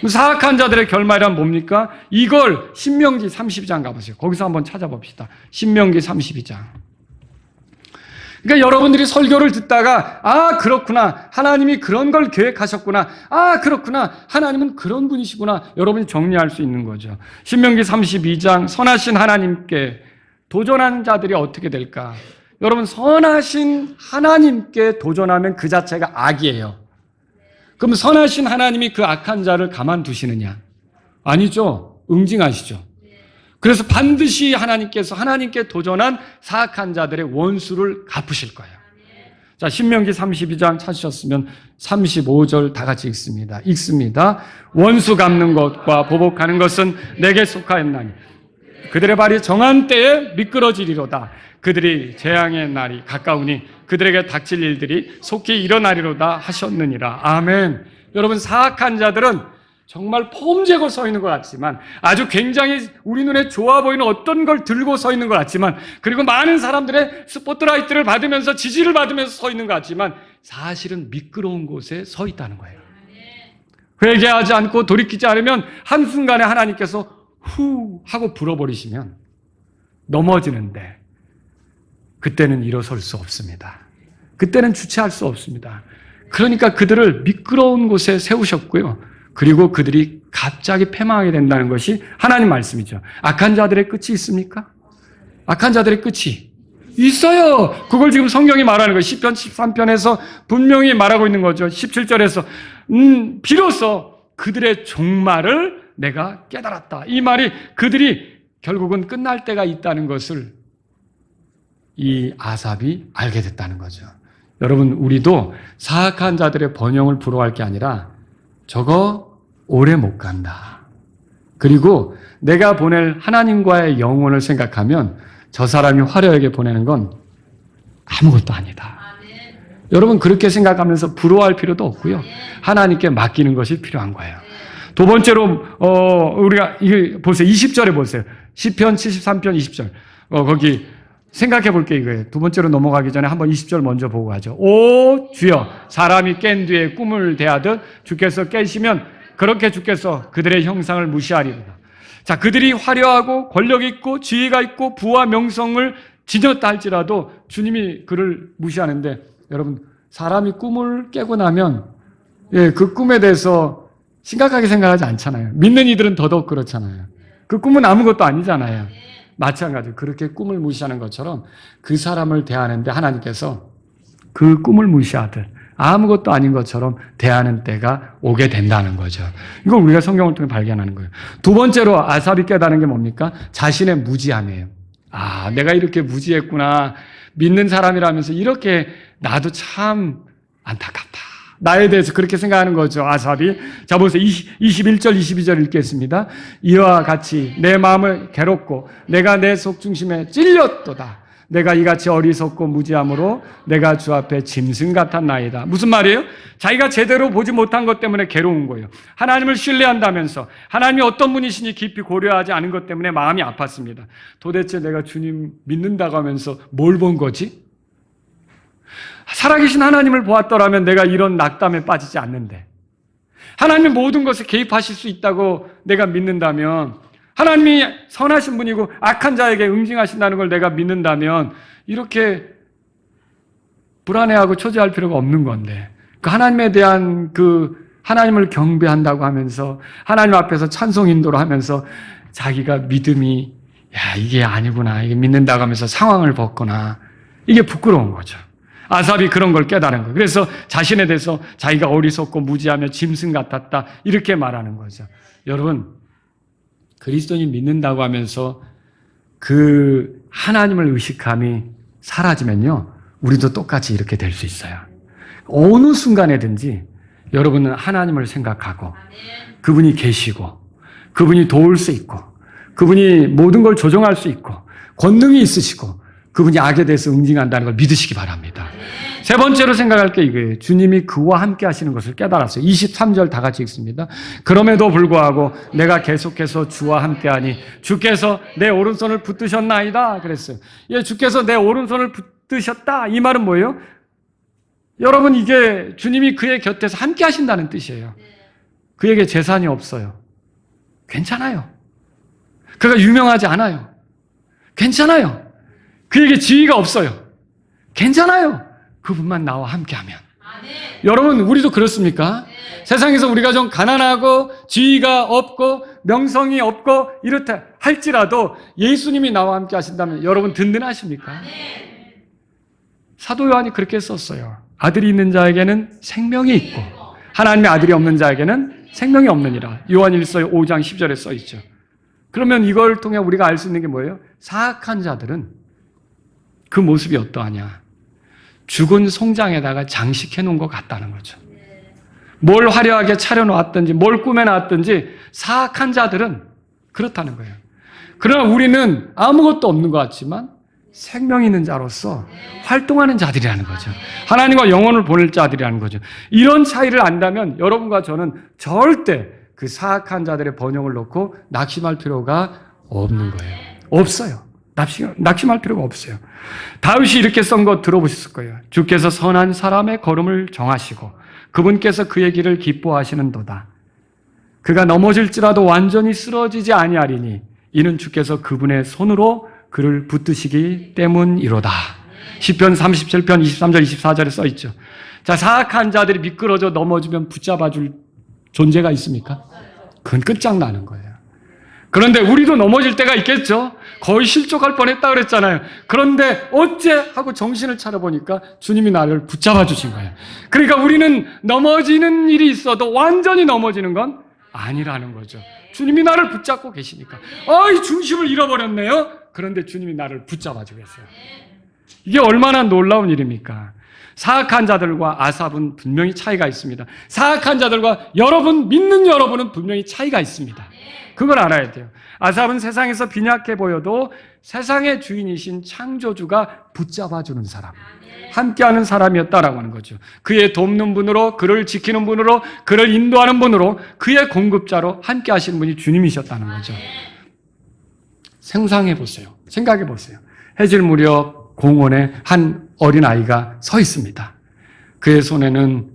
사악한 자들의 결말이란 뭡니까? 이걸 신명기 32장 가보세요. 거기서 한번 찾아봅시다. 신명기 32장. 그러니까 여러분들이 설교를 듣다가, 아, 그렇구나, 하나님이 그런 걸 계획하셨구나, 아, 그렇구나, 하나님은 그런 분이시구나, 여러분이 정리할 수 있는 거죠. 신명기 32장, 선하신 하나님께 도전하는 자들이 어떻게 될까? 여러분, 선하신 하나님께 도전하면 그 자체가 악이에요. 그럼 선하신 하나님이 그 악한 자를 가만두시느냐? 아니죠. 응징하시죠. 그래서 반드시 하나님께서 하나님께 도전한 사악한 자들의 원수를 갚으실 거예요. 자, 신명기 32장 찾으셨으면 35절 다 같이 읽습니다. 읽습니다. 원수 갚는 것과 보복하는 것은 내게 속하였나니 그들의 발이 정한 때에 미끄러지리로다. 그들이 재앙의 날이 가까우니 그들에게 닥칠 일들이 속히 일어나리로다 하셨느니라. 아멘. 여러분, 사악한 자들은 정말 폼재고 서 있는 것 같지만, 아주 굉장히 우리 눈에 좋아 보이는 어떤 걸 들고 서 있는 것 같지만, 그리고 많은 사람들의 스포트라이트를 받으면서 지지를 받으면서 서 있는 것 같지만, 사실은 미끄러운 곳에 서 있다는 거예요. 회개하지 않고 돌이키지 않으면 한순간에 하나님께서 후 하고 불어버리시면 넘어지는데, 그때는 일어설 수 없습니다. 그때는 주체할 수 없습니다. 그러니까 그들을 미끄러운 곳에 세우셨고요. 그리고 그들이 갑자기 패망하게 된다는 것이 하나님 말씀이죠. 악한 자들의 끝이 있습니까? 악한 자들의 끝이 있어요. 그걸 지금 성경이 말하는 거예요. 시편 13편에서 분명히 말하고 있는 거죠. 17절에서 비로소 그들의 종말을 내가 깨달았다. 이 말이 그들이 결국은 끝날 때가 있다는 것을 이 아삽이 알게 됐다는 거죠. 여러분, 우리도 사악한 자들의 번영을 부러워할 게 아니라 저거 오래 못 간다. 그리고 내가 보낼 하나님과의 영혼을 생각하면 저 사람이 화려하게 보내는 건 아무것도 아니다. 여러분 그렇게 생각하면서 부러워할 필요도 없고요. 하나님께 맡기는 것이 필요한 거예요. 두 번째로 우리가 이거 보세요. 20절에 보세요. 시편 73편 20절. 거기 생각해 볼 게 이거예요. 두 번째로 넘어가기 전에 한번 20절 먼저 보고 가죠. 오 주여, 사람이 깬 뒤에 꿈을 대하듯 주께서 깨시면 그렇게 주께서 그들의 형상을 무시하리로다. 자, 그들이 화려하고 권력 있고 지위가 있고 부와 명성을 지녔다 할지라도 주님이 그를 무시하는데, 여러분 사람이 꿈을 깨고 나면 그 꿈에 대해서 심각하게 생각하지 않잖아요. 믿는 이들은 더더욱 그렇잖아요. 그 꿈은 아무것도 아니잖아요. 마찬가지로 그렇게 꿈을 무시하는 것처럼 그 사람을 대하는데 하나님께서 그 꿈을 무시하듯 아무것도 아닌 것처럼 대하는 때가 오게 된다는 거죠. 이걸 우리가 성경을 통해 발견하는 거예요. 두 번째로 아삽이 깨달은 게 뭡니까? 자신의 무지함이에요. 아, 내가 이렇게 무지했구나. 믿는 사람이라면서 이렇게 나도 참 안타깝다. 나에 대해서 그렇게 생각하는 거죠, 아삽이. 자, 보세요. 21절, 22절 읽겠습니다. 이와 같이 내 마음을 괴롭고 내가 내 속중심에 찔렸도다. 내가 이같이 어리석고 무지함으로 내가 주 앞에 짐승 같았나이다. 무슨 말이에요? 자기가 제대로 보지 못한 것 때문에 괴로운 거예요. 하나님을 신뢰한다면서 하나님이 어떤 분이신지 깊이 고려하지 않은 것 때문에 마음이 아팠습니다. 도대체 내가 주님 믿는다고 하면서 뭘 본 거지? 살아계신 하나님을 보았더라면 내가 이런 낙담에 빠지지 않는데, 하나님이 모든 것에 개입하실 수 있다고 내가 믿는다면, 하나님이 선하신 분이고 악한 자에게 응징하신다는 걸 내가 믿는다면 이렇게 불안해하고 초조할 필요가 없는 건데, 그 하나님에 대한 그 하나님을 경배한다고 하면서 하나님 앞에서 찬송 인도를 하면서 자기가 믿음이 이게 아니구나, 이게 믿는다고 하면서 상황을 벗거나, 이게 부끄러운 거죠. 아삽이 그런 걸 깨달은 거예요. 그래서 자신에 대해서 자기가 어리석고 무지하며 짐승 같았다, 이렇게 말하는 거죠. 여러분, 그리스도인 믿는다고 하면서 그 하나님을 의식함이 사라지면요, 우리도 똑같이 이렇게 될 수 있어요. 어느 순간에든지 여러분은 하나님을 생각하고 그분이 계시고 그분이 도울 수 있고 그분이 모든 걸 조정할 수 있고 권능이 있으시고 그분이 악에 대해서 응징한다는 걸 믿으시기 바랍니다. 세 번째로 생각할 게 이거예요. 주님이 그와 함께 하시는 것을 깨달았어요. 23절 다 같이 읽습니다. 그럼에도 불구하고 내가 계속해서 주와 함께하니 주께서 내 오른손을 붙드셨나이다 그랬어요. 주께서 내 오른손을 붙드셨다, 이 말은 뭐예요? 여러분, 이게 주님이 그의 곁에서 함께 하신다는 뜻이에요. 그에게 재산이 없어요. 괜찮아요. 그가 유명하지 않아요. 괜찮아요. 그에게 지위가 없어요. 괜찮아요. 그분만 나와 함께하면. 여러분, 우리도 그렇습니까? 세상에서 우리가 좀 가난하고 지위가 없고 명성이 없고 이렇다 할지라도 예수님이 나와 함께 하신다면 여러분 든든하십니까? 사도 요한이 그렇게 썼어요. 아들이 있는 자에게는 생명이 있고 하나님의 아들이 없는 자에게는 생명이 없느니라. 요한일서 5장 10절에 써 있죠. 그러면 이걸 통해 우리가 알 수 있는 게 뭐예요? 사악한 자들은 그 모습이 어떠하냐? 죽은 송장에다가 장식해 놓은 것 같다는 거죠. 뭘 화려하게 차려놓았든지 뭘 꾸며놨든지 사악한 자들은 그렇다는 거예요. 그러나 우리는 아무것도 없는 것 같지만 생명 있는 자로서 활동하는 자들이라는 거죠. 하나님과 영혼을 보낼 자들이라는 거죠. 이런 차이를 안다면 여러분과 저는 절대 그 사악한 자들의 번영을 놓고 낙심할 필요가 없는 거예요. 없어요. 낙심할 필요가 없어요. 다윗이 이렇게 쓴 거 들어보셨을 거예요. 주께서 선한 사람의 걸음을 정하시고 그분께서 그의 길을 기뻐하시는도다. 그가 넘어질지라도 완전히 쓰러지지 아니하리니 이는 주께서 그분의 손으로 그를 붙드시기 때문이로다. 시편 37편 23절 24절에 써 있죠. 자, 사악한 자들이 미끄러져 넘어지면 붙잡아줄 존재가 있습니까? 그건 끝장나는 거예요. 그런데 우리도 넘어질 때가 있겠죠. 거의 실족할 뻔했다 그랬잖아요. 그런데 어째 하고 정신을 차려보니까 주님이 나를 붙잡아 주신 거예요. 그러니까 우리는 넘어지는 일이 있어도 완전히 넘어지는 건 아니라는 거죠. 주님이 나를 붙잡고 계시니까. 이 중심을 잃어버렸네요. 그런데 주님이 나를 붙잡아 주겠어요. 이게 얼마나 놀라운 일입니까? 사악한 자들과 아삽은 분명히 차이가 있습니다. 사악한 자들과 여러분, 믿는 여러분은 분명히 차이가 있습니다. 그걸 알아야 돼요. 아삽은 세상에서 빈약해 보여도 세상의 주인이신 창조주가 붙잡아주는 사람, 함께하는 사람이었다라고 하는 거죠. 그의 돕는 분으로, 그를 지키는 분으로, 그를 인도하는 분으로, 그의 공급자로 함께하시는 분이 주님이셨다는 거죠. 상상해 보세요. 생각해 보세요. 해질 무렵 공원에 한 어린아이가 서 있습니다. 그의 손에는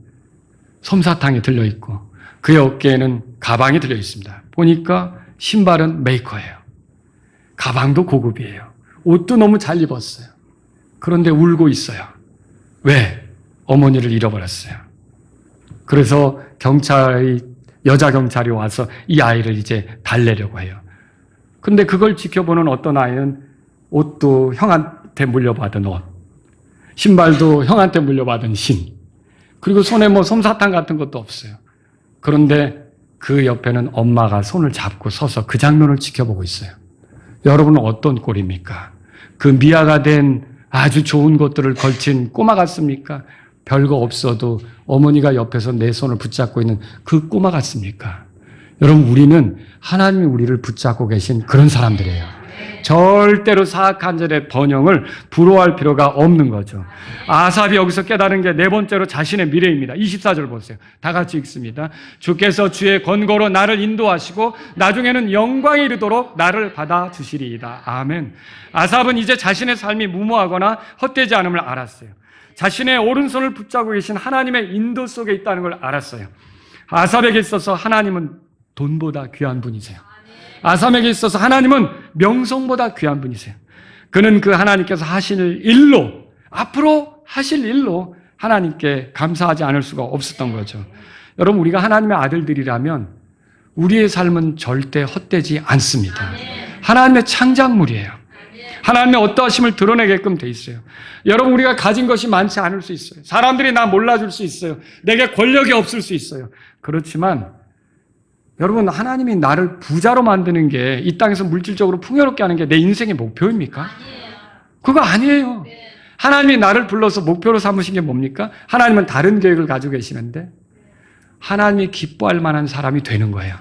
솜사탕이 들려있고 그의 어깨에는 가방이 들려있습니다. 보니까 신발은 메이커예요. 가방도 고급이에요. 옷도 너무 잘 입었어요. 그런데 울고 있어요. 왜? 어머니를 잃어버렸어요. 그래서 여자 경찰이 와서 이 아이를 이제 달래려고 해요. 근데 그걸 지켜보는 어떤 아이는 옷도 형한테 물려받은 옷, 신발도 형한테 물려받은 신, 그리고 손에 뭐 솜사탕 같은 것도 없어요. 그런데 그 옆에는 엄마가 손을 잡고 서서 그 장면을 지켜보고 있어요. 여러분은 어떤 꼴입니까? 그 미아가 된 아주 좋은 것들을 걸친 꼬마 같습니까? 별거 없어도 어머니가 옆에서 내 손을 붙잡고 있는 그 꼬마 같습니까? 여러분, 우리는 하나님이 우리를 붙잡고 계신 그런 사람들이에요. 절대로 사악한 자의 번영을 부러워할 필요가 없는 거죠. 아삽이 여기서 깨달은 게 네 번째로 자신의 미래입니다. 24절 보세요. 다 같이 읽습니다. 주께서 주의 권고로 나를 인도하시고 나중에는 영광에 이르도록 나를 받아주시리이다. 아멘. 아삽은 이제 자신의 삶이 무모하거나 헛되지 않음을 알았어요. 자신의 오른손을 붙잡고 계신 하나님의 인도 속에 있다는 걸 알았어요. 아삽에게 있어서 하나님은 돈보다 귀한 분이세요. 아삽에게 있어서 하나님은 명성보다 귀한 분이세요. 그는 그 하나님께서 하실 일로, 앞으로 하실 일로 하나님께 감사하지 않을 수가 없었던 거죠. 여러분, 우리가 하나님의 아들들이라면 우리의 삶은 절대 헛되지 않습니다. 하나님의 창작물이에요. 하나님의 어떠하심을 드러내게끔 돼 있어요. 여러분, 우리가 가진 것이 많지 않을 수 있어요. 사람들이 나 몰라줄 수 있어요. 내게 권력이 없을 수 있어요. 그렇지만 여러분, 하나님이 나를 부자로 만드는 게, 이 땅에서 물질적으로 풍요롭게 하는 게 내 인생의 목표입니까? 그거 아니에요. 하나님이 나를 불러서 목표로 삼으신 게 뭡니까? 하나님은 다른 계획을 가지고 계시는데 하나님이 기뻐할 만한 사람이 되는 거예요.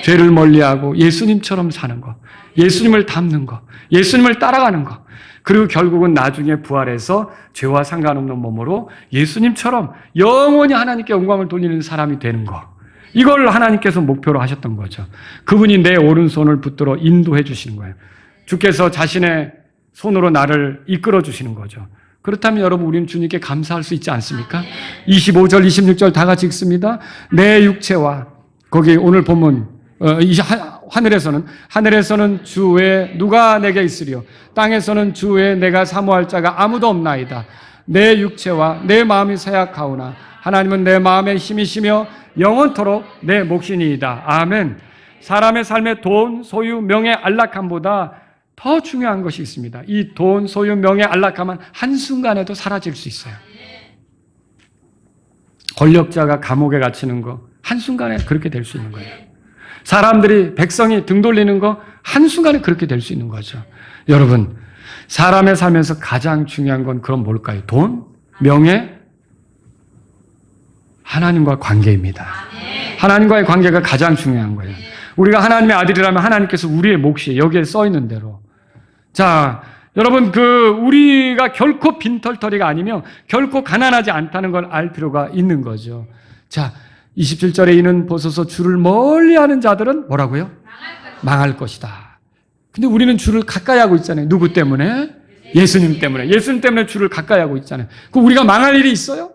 죄를 멀리하고 예수님처럼 사는 거, 예수님을 닮는 거, 예수님을 따라가는 거, 그리고 결국은 나중에 부활해서 죄와 상관없는 몸으로 예수님처럼 영원히 하나님께 영광을 돌리는 사람이 되는 거, 이걸 하나님께서 목표로 하셨던 거죠. 그분이 내 오른손을 붙들어 인도해 주시는 거예요. 주께서 자신의 손으로 나를 이끌어 주시는 거죠. 그렇다면 여러분, 우리는 주님께 감사할 수 있지 않습니까? 25절, 26절 다 같이 읽습니다. 내 육체와, 거기 오늘 본문 하늘에서는 주 외에 누가 내게 있으리요, 땅에서는 주 외에 내가 사모할 자가 아무도 없나이다. 내 육체와 내 마음이 쇠약하오나 하나님은 내 마음의 힘이시며 영원토록 내 몫이니이다. 아멘. 사람의 삶에 돈, 소유, 명예, 안락함보다 더 중요한 것이 있습니다. 이 돈, 소유, 명예, 안락함은 한순간에도 사라질 수 있어요. 권력자가 감옥에 갇히는 거 한순간에 그렇게 될 수 있는 거예요. 사람들이, 백성이 등 돌리는 거 한순간에 그렇게 될 수 있는 거죠. 여러분, 사람의 삶에서 가장 중요한 건 그럼 뭘까요? 돈, 명예, 하나님과 관계입니다. 하나님과의 관계가 가장 중요한 거예요. 우리가 하나님의 아들이라면 하나님께서 우리의 몫이 여기에 써 있는 대로. 자, 여러분, 우리가 결코 빈털터리가 아니며 결코 가난하지 않다는 걸 알 필요가 있는 거죠. 자, 27절에 이는 보소서 주를 멀리하는 자들은 뭐라고요? 망할 것이다. 근데 우리는 주를 가까이 하고 있잖아요. 누구 때문에? 예수님 때문에. 예수님 때문에 주를 가까이 하고 있잖아요. 그럼 우리가 망할 일이 있어요?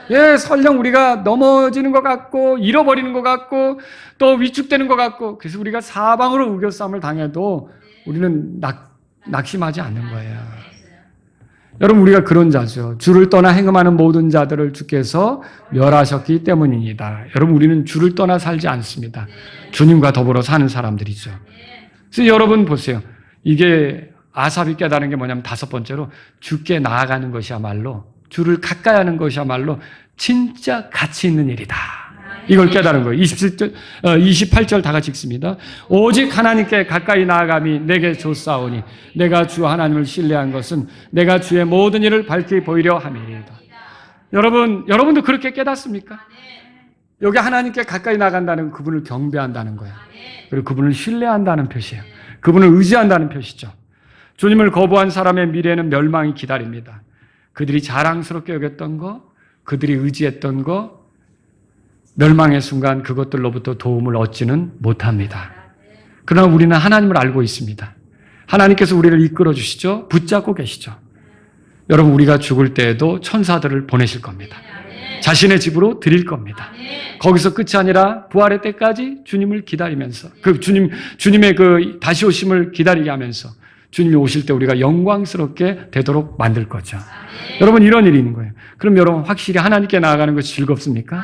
예, 설령 우리가 넘어지는 것 같고 잃어버리는 것 같고 또 위축되는 것 같고, 그래서 우리가 사방으로 우겨싸움을 당해도 우리는 낙심하지 않는 거예요. 여러분, 우리가 그런 자죠. 주를 떠나 행음하는 모든 자들을 주께서 멸하셨기 때문입니다. 여러분, 우리는 주를 떠나 살지 않습니다. 주님과 더불어 사는 사람들이죠. 그래서 여러분 보세요. 이게 아삽이 깨달은 게 뭐냐면, 다섯 번째로 주께 나아가는 것이야말로, 주를 가까이 하는 것이야말로 진짜 가치 있는 일이다. 이걸 깨달은 거예요. 28절 다 같이 읽습니다. 오직 하나님께 가까이 나아감이 내게 좋사오니 내가 주 하나님을 신뢰한 것은 내가 주의 모든 일을 밝히 보이려 함이니이다. 여러분도 그렇게 깨닫습니까? 여기 하나님께 가까이 나간다는 건 그분을 경배한다는 거예요. 그리고 그분을 신뢰한다는 표시예요. 그분을 의지한다는 표시죠. 주님을 거부한 사람의 미래는 멸망이 기다립니다. 그들이 자랑스럽게 여겼던 거, 그들이 의지했던 거, 멸망의 순간 그것들로부터 도움을 얻지는 못합니다. 그러나 우리는 하나님을 알고 있습니다. 하나님께서 우리를 이끌어 주시죠. 붙잡고 계시죠. 여러분, 우리가 죽을 때에도 천사들을 보내실 겁니다. 자신의 집으로 드릴 겁니다. 거기서 끝이 아니라 부활의 때까지 주님을 기다리면서 주님의 그 다시 오심을 기다리게 하면서 주님이 오실 때 우리가 영광스럽게 되도록 만들 거죠. 여러분, 이런 일이 있는 거예요. 그럼 여러분, 확실히 하나님께 나아가는 것이 즐겁습니까?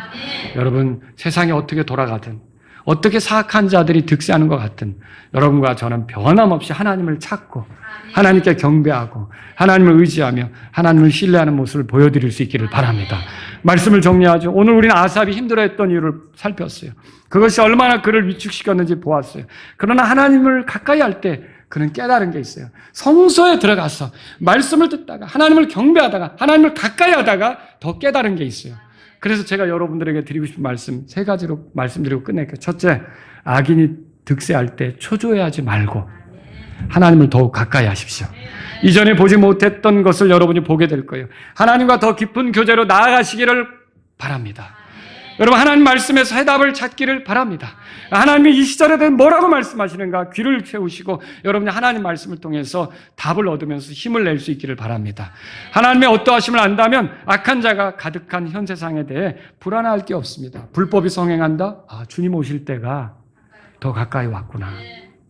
여러분, 세상이 어떻게 돌아가든 어떻게 사악한 자들이 득세하는 것 같든 여러분과 저는 변함없이 하나님을 찾고 하나님께 경배하고 하나님을 의지하며 하나님을 신뢰하는 모습을 보여드릴 수 있기를 바랍니다. 말씀을 정리하죠. 오늘 우리는 아삽이 힘들어했던 이유를 살폈어요. 그것이 얼마나 그를 위축시켰는지 보았어요. 그러나 하나님을 가까이 할 때 그는 깨달은 게 있어요. 성소에 들어가서 말씀을 듣다가 하나님을 경배하다가 하나님을 가까이 하다가 더 깨달은 게 있어요. 그래서 제가 여러분들에게 드리고 싶은 말씀 3가지로 말씀드리고 끝낼게요. 첫째, 악인이 득세할 때 초조해하지 말고 하나님을 더욱 가까이 하십시오. 이전에 보지 못했던 것을 여러분이 보게 될 거예요. 하나님과 더 깊은 교제로 나아가시기를 바랍니다. 여러분, 하나님 말씀에서 해답을 찾기를 바랍니다. 하나님이 이 시절에 대해 뭐라고 말씀하시는가 귀를 채우시고 여러분이 하나님 말씀을 통해서 답을 얻으면서 힘을 낼 수 있기를 바랍니다. 하나님의 어떠하심을 안다면 악한 자가 가득한 현 세상에 대해 불안할 게 없습니다. 불법이 성행한다? 주님 오실 때가 더 가까이 왔구나.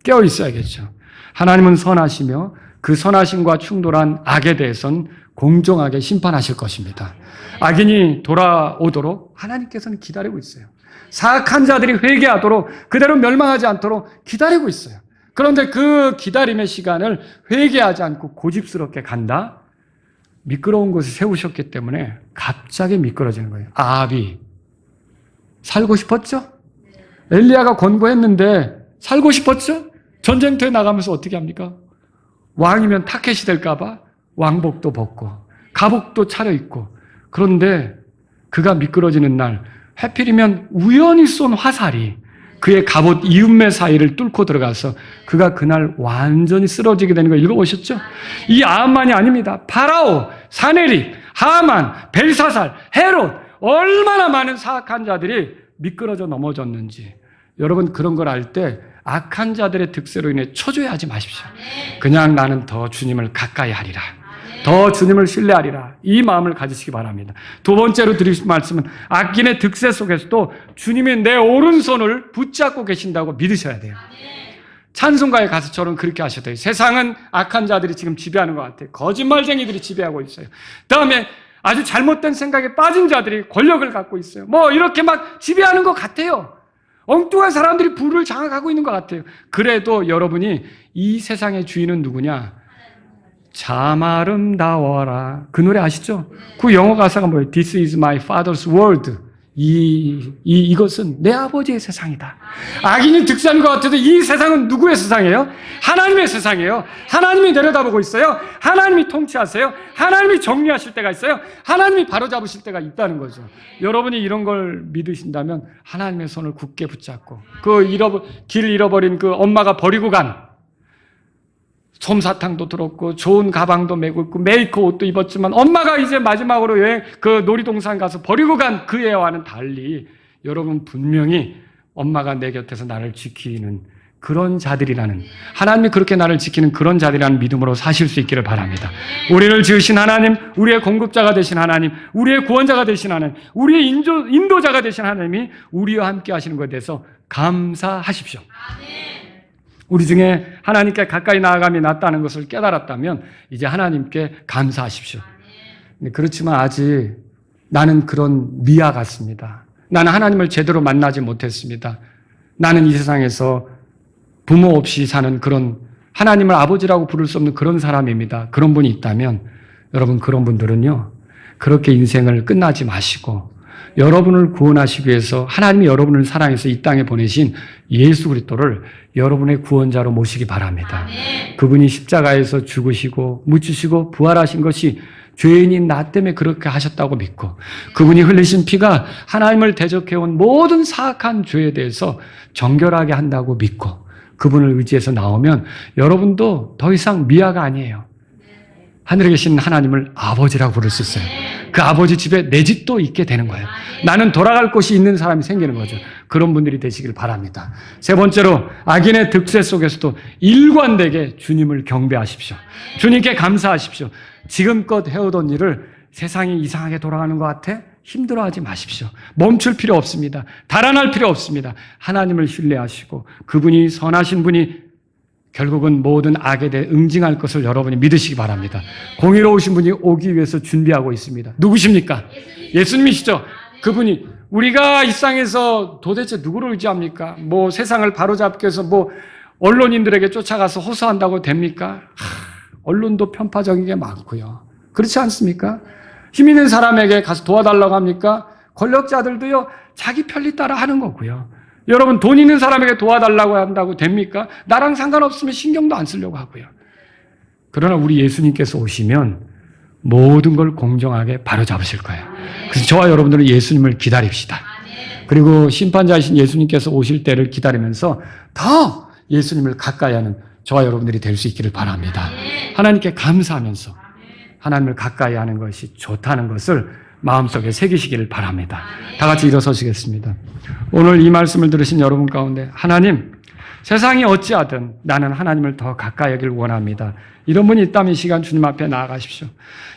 깨어 있어야겠죠. 하나님은 선하시며 그 선하심과 충돌한 악에 대해서는 공정하게 심판하실 것입니다. 악인이 돌아오도록 하나님께서는 기다리고 있어요. 사악한 자들이 회개하도록 그대로 멸망하지 않도록 기다리고 있어요. 그런데 그 기다림의 시간을 회개하지 않고 고집스럽게 간다? 미끄러운 곳을 세우셨기 때문에 갑자기 미끄러지는 거예요. 아합이 살고 싶었죠? 엘리야가 권고했는데 살고 싶었죠? 전쟁터에 나가면서 어떻게 합니까? 왕이면 타켓이 될까 봐 왕복도 벗고 갑옷도 차려입고, 그런데 그가 미끄러지는 날 하필이면 우연히 쏜 화살이 그의 갑옷 이음매 사이를 뚫고 들어가서 그가 그날 완전히 쓰러지게 되는 거 읽어보셨죠? 이 아합만이 아닙니다. 파라오, 사네립, 하만, 벨사살, 헤롯, 얼마나 많은 사악한 자들이 미끄러져 넘어졌는지. 여러분, 그런 걸 알 때 악한 자들의 득세로 인해 초조해하지 마십시오. 그냥 나는 더 주님을 가까이 하리라, 더 주님을 신뢰하리라, 이 마음을 가지시기 바랍니다. 두 번째로 드리고 싶은 말씀은 악인의 득세 속에서도 주님이 내 오른손을 붙잡고 계신다고 믿으셔야 돼요. 찬송가의 가수처럼 그렇게 하셔야 돼요. 세상은 악한 자들이 지금 지배하는 것 같아요. 거짓말쟁이들이 지배하고 있어요. 그다음에 아주 잘못된 생각에 빠진 자들이 권력을 갖고 있어요. 이렇게 막 지배하는 것 같아요. 엉뚱한 사람들이 부를 장악하고 있는 것 같아요. 그래도 여러분이 이 세상의 주인은 누구냐? 참 아름다워라. 그 노래 아시죠? 그 영어 가사가 뭐예요? This is my father's world. 이것은 내 아버지의 세상이다. 악인이 득세하는 것 같아도 이 세상은 누구의 세상이에요? 하나님의 세상이에요. 하나님이 내려다보고 있어요. 하나님이 통치하세요. 하나님이 정리하실 때가 있어요. 하나님이 바로잡으실 때가 있다는 거죠. 여러분이 이런 걸 믿으신다면 하나님의 손을 굳게 붙잡고 길 잃어버린 그 엄마가 버리고 간 솜사탕도 들었고 좋은 가방도 메고 있고 메이커 옷도 입었지만 엄마가 이제 마지막으로 그 놀이동산 가서 버리고 간 그 애와는 달리 여러분 분명히 엄마가 내 곁에서 나를 지키는 그런 자들이라는, 하나님이 그렇게 나를 지키는 그런 자들이라는 믿음으로 사실 수 있기를 바랍니다. 우리를 지으신 하나님, 우리의 공급자가 되신 하나님, 우리의 구원자가 되신 하나님, 우리의 인도자가 되신 하나님이 우리와 함께 하시는 것에 대해서 감사하십시오. 우리 중에 하나님께 가까이 나아감이 낫다는 것을 깨달았다면 이제 하나님께 감사하십시오. 그렇지만 아직 나는 그런 미아 같습니다. 나는 하나님을 제대로 만나지 못했습니다. 나는 이 세상에서 부모 없이 사는 그런, 하나님을 아버지라고 부를 수 없는 그런 사람입니다. 그런 분이 있다면 여러분, 그런 분들은요, 그렇게 인생을 끝나지 마시고 여러분을 구원하시기 위해서 하나님이 여러분을 사랑해서 이 땅에 보내신 예수 그리스도를 여러분의 구원자로 모시기 바랍니다. 그분이 십자가에서 죽으시고 묻히시고 부활하신 것이 죄인인 나 때문에 그렇게 하셨다고 믿고 그분이 흘리신 피가 하나님을 대적해온 모든 사악한 죄에 대해서 정결하게 한다고 믿고 그분을 의지해서 나오면 여러분도 더 이상 미아가 아니에요. 하늘에 계신 하나님을 아버지라고 부를 수 있어요. 그 아버지 집에 내 집도 있게 되는 거예요. 나는 돌아갈 곳이 있는 사람이 생기는 거죠. 그런 분들이 되시길 바랍니다. 세 번째로 악인의 득세 속에서도 일관되게 주님을 경배하십시오. 주님께 감사하십시오. 지금껏 해오던 일을 세상이 이상하게 돌아가는 것 같아? 힘들어하지 마십시오. 멈출 필요 없습니다. 달아날 필요 없습니다. 하나님을 신뢰하시고 그분이 선하신 분이 결국은 모든 악에 대해 응징할 것을 여러분이 믿으시기 바랍니다. 공의로우신 분이 오기 위해서 준비하고 있습니다. 누구십니까? 예수님이시죠. 그분이 우리가 이 땅에서 도대체 누구를 의지합니까? 뭐 세상을 바로잡기 위해서 뭐 언론인들에게 쫓아가서 호소한다고 됩니까? 언론도 편파적인 게 많고요. 그렇지 않습니까? 힘 있는 사람에게 가서 도와달라고 합니까? 권력자들도요, 자기 편리 따라 하는 거고요. 여러분, 돈 있는 사람에게 도와달라고 한다고 됩니까? 나랑 상관없으면 신경도 안 쓰려고 하고요. 그러나 우리 예수님께서 오시면 모든 걸 공정하게 바로잡으실 거예요. 그래서 저와 여러분들은 예수님을 기다립시다. 그리고 심판자이신 예수님께서 오실 때를 기다리면서 더 예수님을 가까이 하는 저와 여러분들이 될 수 있기를 바랍니다. 하나님께 감사하면서 하나님을 가까이 하는 것이 좋다는 것을 마음속에 새기시기를 바랍니다. 다 같이 일어서시겠습니다. 오늘 이 말씀을 들으신 여러분 가운데 하나님, 세상이 어찌하든 나는 하나님을 더 가까이 하기를 원합니다. 이런 분이 있다면 이 시간 주님 앞에 나아가십시오.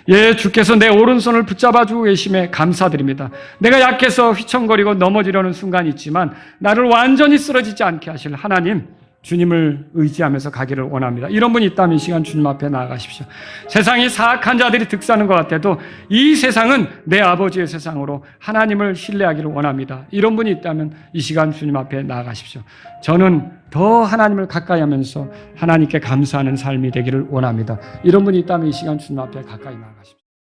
예, 주께서 내 오른손을 붙잡아주고 계심에 감사드립니다. 내가 약해서 휘청거리고 넘어지려는 순간이 있지만 나를 완전히 쓰러지지 않게 하실 하나님, 주님을 의지하면서 가기를 원합니다. 이런 분이 있다면 이 시간 주님 앞에 나아가십시오. 세상이 사악한 자들이 득세하는 것 같아도 이 세상은 내 아버지의 세상으로 하나님을 신뢰하기를 원합니다. 이런 분이 있다면 이 시간 주님 앞에 나아가십시오. 저는 더 하나님을 가까이 하면서 하나님께 감사하는 삶이 되기를 원합니다. 이런 분이 있다면 이 시간 주님 앞에 가까이 나아가십시오.